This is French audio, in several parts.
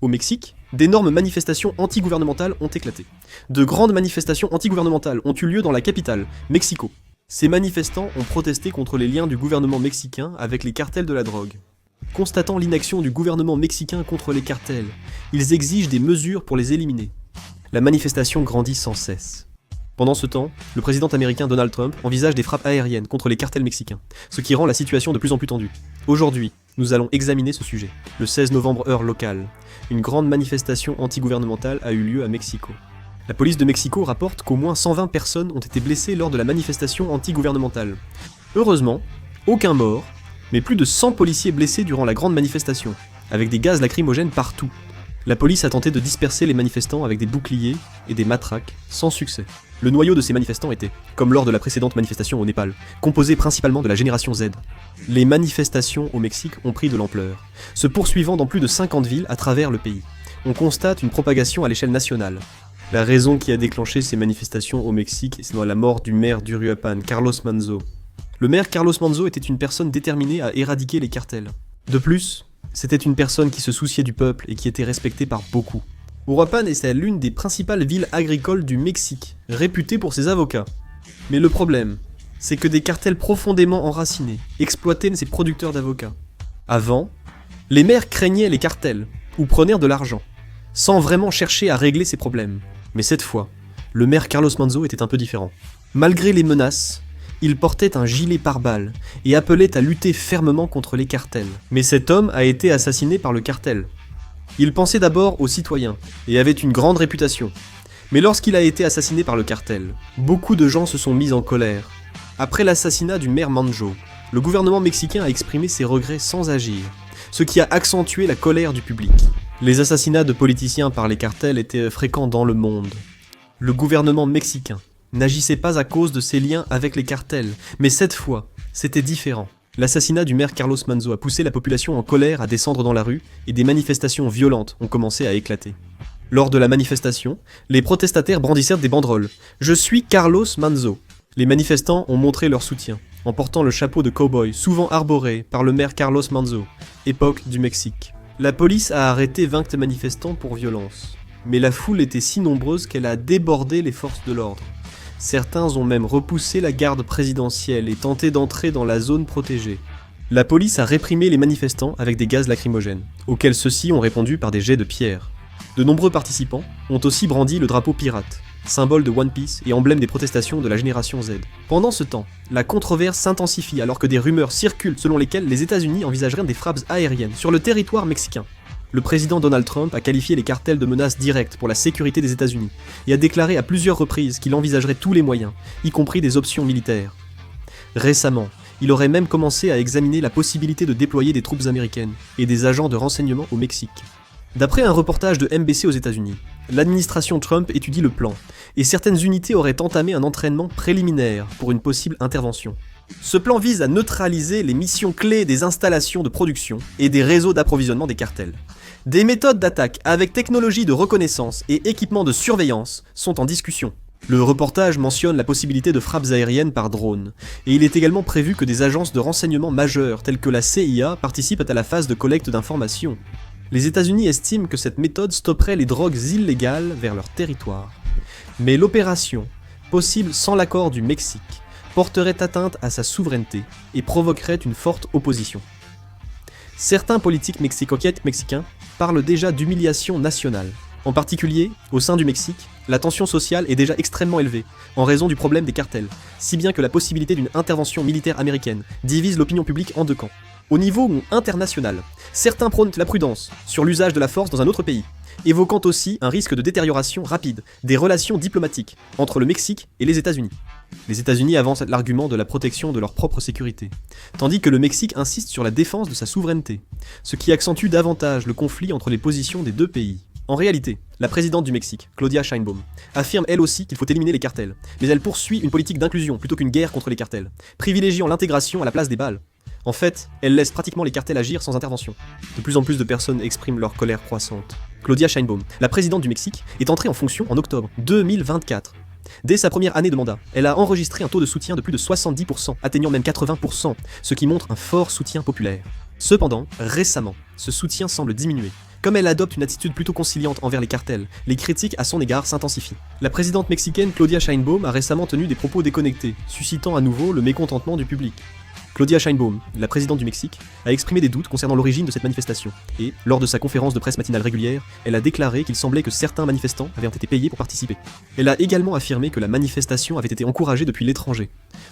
Au Mexique, d'énormes manifestations anti-gouvernementales ont éclaté. De grandes manifestations anti-gouvernementales ont eu lieu dans la capitale, Mexico. Ces manifestants ont protesté contre les liens du gouvernement mexicain avec les cartels de la drogue. Constatant l'inaction du gouvernement mexicain contre les cartels, ils exigent des mesures pour les éliminer. La manifestation grandit sans cesse. Pendant ce temps, le président américain Donald Trump envisage des frappes aériennes contre les cartels mexicains, ce qui rend la situation de plus en plus tendue. Aujourd'hui, nous allons examiner ce sujet. Le 16 novembre heure locale, une grande manifestation anti-gouvernementale a eu lieu à Mexico. La police de Mexico rapporte qu'au moins 120 personnes ont été blessées lors de la manifestation anti-gouvernementale. Heureusement, aucun mort, mais plus de 100 policiers blessés durant la grande manifestation, avec des gaz lacrymogènes partout. La police a tenté de disperser les manifestants avec des boucliers et des matraques, sans succès. Le noyau de ces manifestants était, comme lors de la précédente manifestation au Népal, composé principalement de la génération Z. Les manifestations au Mexique ont pris de l'ampleur, se poursuivant dans plus de 50 villes à travers le pays. On constate une propagation à l'échelle nationale. La raison qui a déclenché ces manifestations au Mexique, c'est la mort du maire d'Uruapan, Carlos Manzo. Le maire Carlos Manzo était une personne déterminée à éradiquer les cartels. De plus, c'était une personne qui se souciait du peuple et qui était respectée par beaucoup. Uruapan est l'une des principales villes agricoles du Mexique, réputée pour ses avocats. Mais le problème, c'est que des cartels profondément enracinés exploitaient ces producteurs d'avocats. Avant, les maires craignaient les cartels, ou prenaient de l'argent, sans vraiment chercher à régler ces problèmes. Mais cette fois, le maire Carlos Manzo était un peu différent. Malgré les menaces, il portait un gilet pare-balles et appelait à lutter fermement contre les cartels. Mais cet homme a été assassiné par le cartel. Il pensait d'abord aux citoyens et avait une grande réputation. Mais lorsqu'il a été assassiné par le cartel, beaucoup de gens se sont mis en colère. Après l'assassinat du maire Manzo, le gouvernement mexicain a exprimé ses regrets sans agir, ce qui a accentué la colère du public. Les assassinats de politiciens par les cartels étaient fréquents dans le monde. Le gouvernement mexicain n'agissait pas à cause de ses liens avec les cartels, mais cette fois, c'était différent. L'assassinat du maire Carlos Manzo a poussé la population en colère à descendre dans la rue et des manifestations violentes ont commencé à éclater. Lors de la manifestation, les protestataires brandissèrent des banderoles « Je suis Carlos Manzo ». Les manifestants ont montré leur soutien, en portant le chapeau de cow-boy souvent arboré par le maire Carlos Manzo, époque du Mexique. La police a arrêté 20 manifestants pour violence, mais la foule était si nombreuse qu'elle a débordé les forces de l'ordre. Certains ont même repoussé la garde présidentielle et tenté d'entrer dans la zone protégée. La police a réprimé les manifestants avec des gaz lacrymogènes, auxquels ceux-ci ont répondu par des jets de pierre. De nombreux participants ont aussi brandi le drapeau pirate, symbole de One Piece et emblème des protestations de la génération Z. Pendant ce temps, la controverse s'intensifie alors que des rumeurs circulent selon lesquelles les États-Unis envisageraient des frappes aériennes sur le territoire mexicain. Le président Donald Trump a qualifié les cartels de menaces directes pour la sécurité des États-Unis et a déclaré à plusieurs reprises qu'il envisagerait tous les moyens, y compris des options militaires. Récemment, il aurait même commencé à examiner la possibilité de déployer des troupes américaines et des agents de renseignement au Mexique. D'après un reportage de NBC aux États-Unis, l'administration Trump étudie le plan et certaines unités auraient entamé un entraînement préliminaire pour une possible intervention. Ce plan vise à neutraliser les missions clés des installations de production et des réseaux d'approvisionnement des cartels. Des méthodes d'attaque avec technologie de reconnaissance et équipements de surveillance sont en discussion. Le reportage mentionne la possibilité de frappes aériennes par drone, et il est également prévu que des agences de renseignement majeures telles que la CIA participent à la phase de collecte d'informations. Les États-Unis estiment que cette méthode stopperait les drogues illégales vers leur territoire. Mais l'opération, possible sans l'accord du Mexique, porterait atteinte à sa souveraineté et provoquerait une forte opposition. Certains politiques mexicains parlent déjà d'humiliation nationale. En particulier, au sein du Mexique, la tension sociale est déjà extrêmement élevée, en raison du problème des cartels, si bien que la possibilité d'une intervention militaire américaine divise l'opinion publique en deux camps. Au niveau international, certains prônent la prudence sur l'usage de la force dans un autre pays, évoquant aussi un risque de détérioration rapide des relations diplomatiques entre le Mexique et les États-Unis. Les États-Unis avancent l'argument de la protection de leur propre sécurité, tandis que le Mexique insiste sur la défense de sa souveraineté, ce qui accentue davantage le conflit entre les positions des deux pays. En réalité, la présidente du Mexique, Claudia Sheinbaum, affirme elle aussi qu'il faut éliminer les cartels, mais elle poursuit une politique d'inclusion plutôt qu'une guerre contre les cartels, privilégiant l'intégration à la place des balles. En fait, elle laisse pratiquement les cartels agir sans intervention. De plus en plus de personnes expriment leur colère croissante. Claudia Sheinbaum, la présidente du Mexique, est entrée en fonction en octobre 2024. Dès sa première année de mandat, elle a enregistré un taux de soutien de plus de 70%, atteignant même 80%, ce qui montre un fort soutien populaire. Cependant, récemment, ce soutien semble diminuer, Comme elle adopte une attitude plutôt conciliante envers les cartels, les critiques à son égard s'intensifient. La présidente mexicaine Claudia Sheinbaum a récemment tenu des propos déconnectés, suscitant à nouveau le mécontentement du public. Claudia Sheinbaum, la présidente du Mexique, a exprimé des doutes concernant l'origine de cette manifestation, et, lors de sa conférence de presse matinale régulière, elle a déclaré qu'il semblait que certains manifestants avaient été payés pour participer. Elle a également affirmé que la manifestation avait été encouragée depuis l'étranger.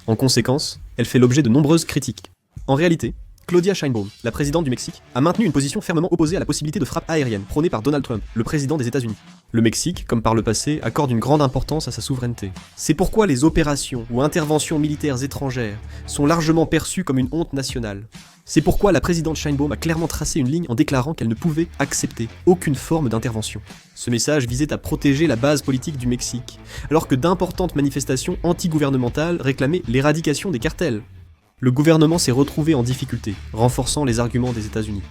En conséquence, elle fait l'objet de nombreuses critiques. En réalité, Claudia Sheinbaum, la présidente du Mexique, a maintenu une position fermement opposée à la possibilité de frappe aérienne prônée par Donald Trump, le président des États-Unis. Le Mexique, comme par le passé, accorde une grande importance à sa souveraineté. C'est pourquoi les opérations ou interventions militaires étrangères sont largement perçues comme une honte nationale. C'est pourquoi la présidente Sheinbaum a clairement tracé une ligne en déclarant qu'elle ne pouvait accepter aucune forme d'intervention. Ce message visait à protéger la base politique du Mexique, alors que d'importantes manifestations anti-gouvernementales réclamaient l'éradication des cartels. Le gouvernement s'est retrouvé en difficulté, renforçant les arguments des États-Unis.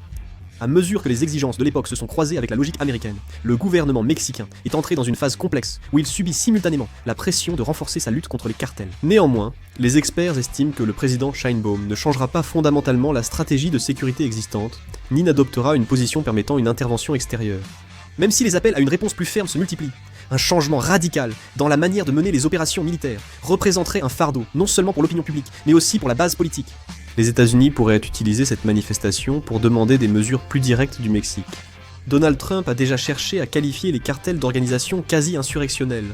À mesure que les exigences de l'époque se sont croisées avec la logique américaine, le gouvernement mexicain est entré dans une phase complexe où il subit simultanément la pression de renforcer sa lutte contre les cartels. Néanmoins, les experts estiment que le président Sheinbaum ne changera pas fondamentalement la stratégie de sécurité existante, ni n'adoptera une position permettant une intervention extérieure. Même si les appels à une réponse plus ferme se multiplient, un changement radical dans la manière de mener les opérations militaires représenterait un fardeau, non seulement pour l'opinion publique, mais aussi pour la base politique. Les États-Unis pourraient utiliser cette manifestation pour demander des mesures plus directes du Mexique. Donald Trump a déjà cherché à qualifier les cartels d'organisations quasi-insurrectionnelles.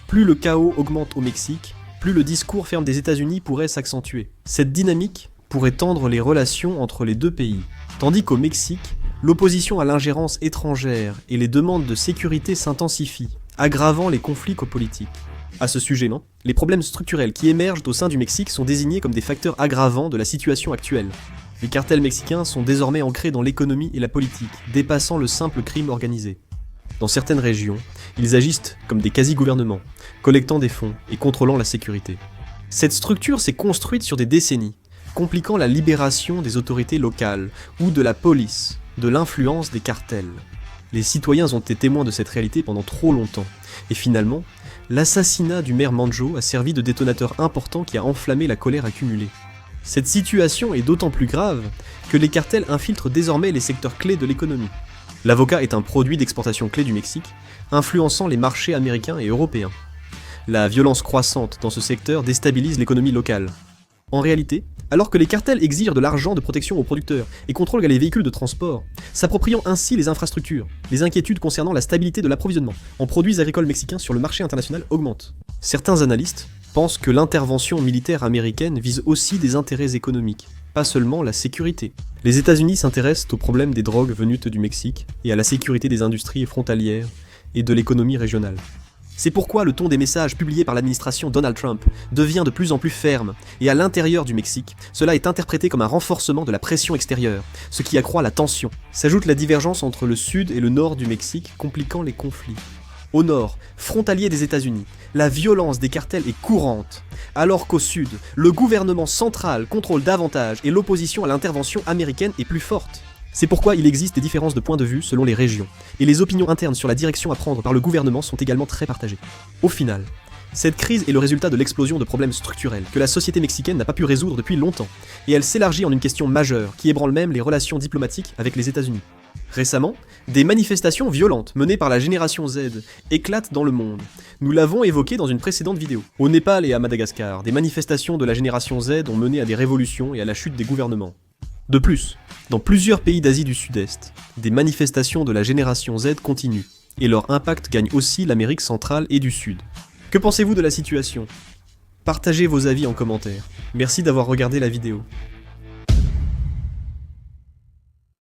Plus le chaos augmente au Mexique, plus le discours ferme des États-Unis pourrait s'accentuer. Cette dynamique pourrait tendre les relations entre les deux pays, tandis qu'au Mexique, l'opposition à l'ingérence étrangère et les demandes de sécurité s'intensifient, aggravant les conflits politiques. À ce sujet, non, les problèmes structurels qui émergent au sein du Mexique sont désignés comme des facteurs aggravants de la situation actuelle. Les cartels mexicains sont désormais ancrés dans l'économie et la politique, dépassant le simple crime organisé. Dans certaines régions, ils agissent comme des quasi-gouvernements, collectant des fonds et contrôlant la sécurité. Cette structure s'est construite sur des décennies, compliquant la libération des autorités locales ou de la police, de l'influence des cartels. Les citoyens ont été témoins de cette réalité pendant trop longtemps, et finalement, l'assassinat du maire Manjo a servi de détonateur important qui a enflammé la colère accumulée. Cette situation est d'autant plus grave que les cartels infiltrent désormais les secteurs clés de l'économie. L'avocat est un produit d'exportation clé du Mexique, influençant les marchés américains et européens. La violence croissante dans ce secteur déstabilise l'économie locale. En réalité, alors que les cartels exigent de l'argent de protection aux producteurs et contrôlent les véhicules de transport, s'appropriant ainsi les infrastructures, les inquiétudes concernant la stabilité de l'approvisionnement en produits agricoles mexicains sur le marché international augmentent. Certains analystes pensent que l'intervention militaire américaine vise aussi des intérêts économiques, pas seulement la sécurité. Les États-Unis s'intéressent aux problèmes des drogues venues du Mexique et à la sécurité des industries frontalières et de l'économie régionale. C'est pourquoi le ton des messages publiés par l'administration Donald Trump devient de plus en plus ferme, et à l'intérieur du Mexique, cela est interprété comme un renforcement de la pression extérieure, ce qui accroît la tension. S'ajoute la divergence entre le sud et le nord du Mexique, compliquant les conflits. Au nord, frontalier des États-Unis, la violence des cartels est courante, alors qu'au sud, le gouvernement central contrôle davantage et l'opposition à l'intervention américaine est plus forte. C'est pourquoi il existe des différences de point de vue selon les régions, et les opinions internes sur la direction à prendre par le gouvernement sont également très partagées. Au final, cette crise est le résultat de l'explosion de problèmes structurels que la société mexicaine n'a pas pu résoudre depuis longtemps, et elle s'élargit en une question majeure qui ébranle même les relations diplomatiques avec les États-Unis. Récemment, des manifestations violentes menées par la génération Z éclatent dans le monde. Nous l'avons évoqué dans une précédente vidéo. Au Népal et à Madagascar, des manifestations de la génération Z ont mené à des révolutions et à la chute des gouvernements. De plus, dans plusieurs pays d'Asie du Sud-Est, des manifestations de la génération Z continuent, et leur impact gagne aussi l'Amérique centrale et du Sud. Que pensez-vous de la situation ? Partagez vos avis en commentaire. Merci d'avoir regardé la vidéo.